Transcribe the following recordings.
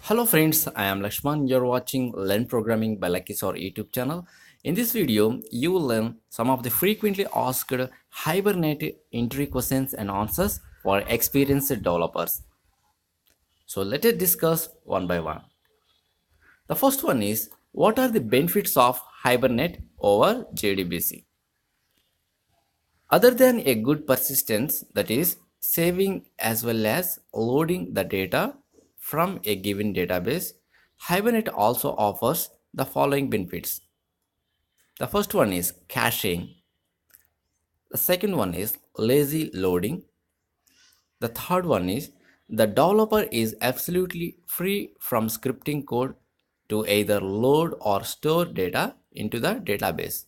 Hello friends, I am Lakshman. You're watching Learn Programming by Lucky Sir YouTube channel. In this video, you will learn some of the frequently asked Hibernate interview questions and answers for experienced developers. So let us discuss one by one. The first one is, what are the benefits of Hibernate over Jdbc? Other than a good persistence, that is saving as well as loading the data from a given database, Hibernate also offers the following benefits. The first one is caching. The second one is lazy loading. The third one is the developer is absolutely free from scripting code to either load or store data into the database.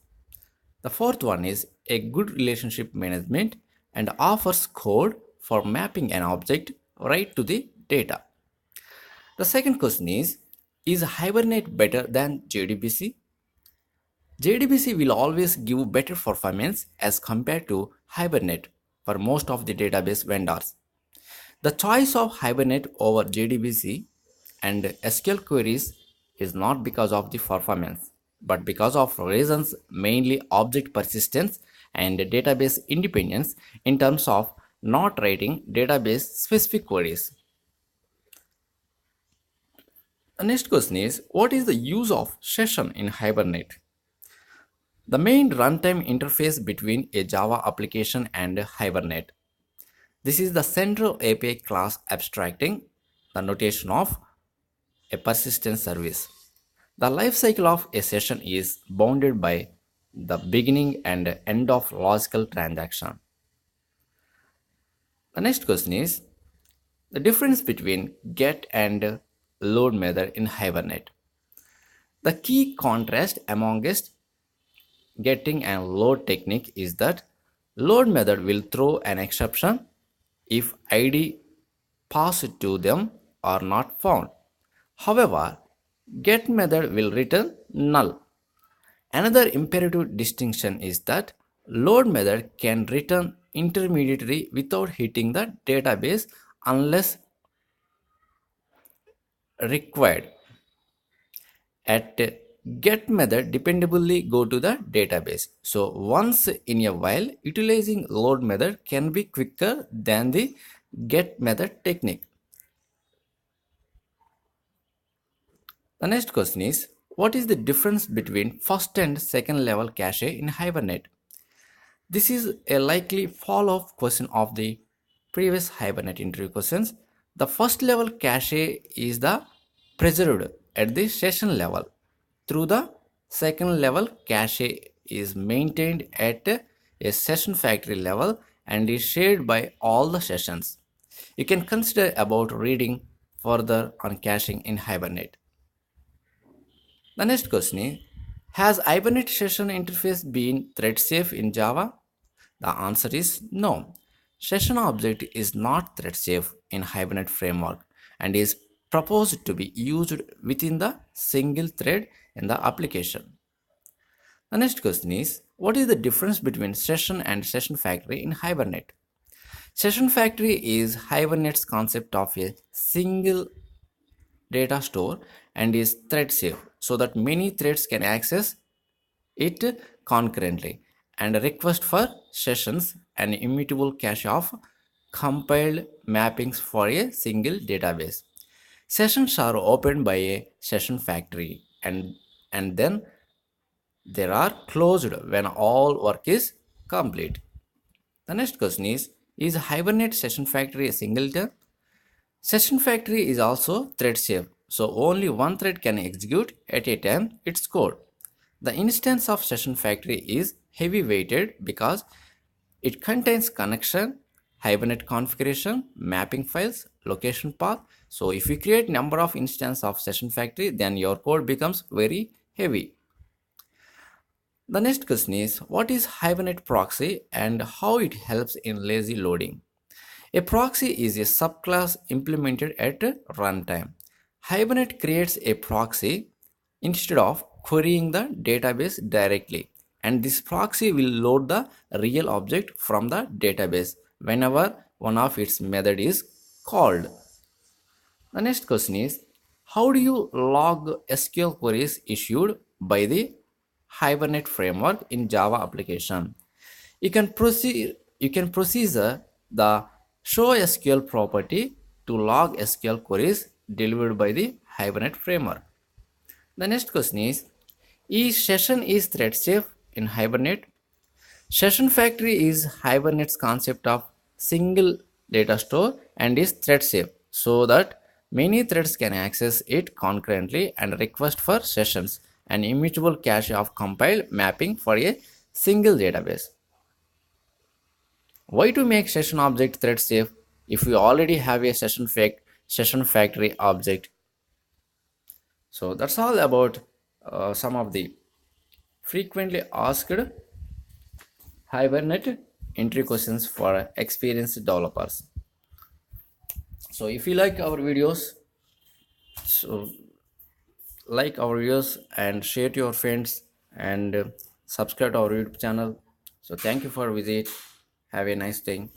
The fourth one is a good relationship management and offers code for mapping an object right to the data. The second question is Hibernate better than JDBC? JDBC will always give better performance as compared to Hibernate for most of the database vendors. The choice of Hibernate over JDBC and SQL queries is not because of the performance, but because of reasons mainly object persistence and database independence in terms of not writing database specific queries. The next question is, what is the use of session in Hibernate? The main runtime interface between a Java application and Hibernate. This is the central API class abstracting the notation of a persistent service. The lifecycle of a session is bounded by the beginning and end of logical transaction. The next question is the difference between get and load method in Hibernate. The key contrast amongst getting and load technique is that load method will throw an exception if ID passed to them are not found. However, get method will return null. Another imperative distinction is that load method can return intermediary without hitting the database unless required. At get method dependably go to the database. So once in a while, utilizing load method can be quicker than the get method technique. The next question is, what is the difference between first and second level cache in Hibernate? This is a likely follow-up question of the previous Hibernate interview questions. The first level cache is the preserved at the session level. Through the second level cache is maintained at a session factory level and is shared by all the sessions. You can consider about reading further on caching in Hibernate. The next question is, has Hibernate session interface been thread safe in Java? The answer is no. Session object is not thread safe in Hibernate framework and is proposed to be used within the single thread in the application. The next question is, what is the difference between session and session factory in Hibernate? Session factory is Hibernate's concept of a single data store and is thread safe so that many threads can access it concurrently and request for sessions an immutable cache of compiled mappings for a single database. Sessions are opened by a session factory and then they are closed when all work is complete. The next question is Hibernate Session Factory a singleton? Session Factory is also thread safe, so only one thread can execute at a time its code. The instance of Session Factory is heavy weighted because it contains connection, Hibernate configuration, mapping files, location path. So if you create number of instances of Session Factory, then your code becomes very heavy. The next question is, what is Hibernate Proxy and how it helps in lazy loading? A proxy is a subclass implemented at runtime. Hibernate creates a proxy instead of querying the database directly, and this proxy will load the real object from the database whenever one of its method is called. The next question is, How do you log SQL queries issued by the Hibernate framework in Java application? You can procedure the show SQL property to log SQL queries delivered by the Hibernate framework. The next question is session is thread safe in Hibernate? Sessionfactory is Hibernate's concept of single data store and is thread safe so that many threads can access it concurrently and request for sessions, an immutable cache of compiled mapping for a single database. Why to make session object thread safe if we already have a session factory object? So that's all about some of the frequently asked Hibernate entry questions for experienced developers. So if you like our videos, so like our videos and share to your friends and subscribe to our YouTube channel. So thank you for visit. Have a nice day.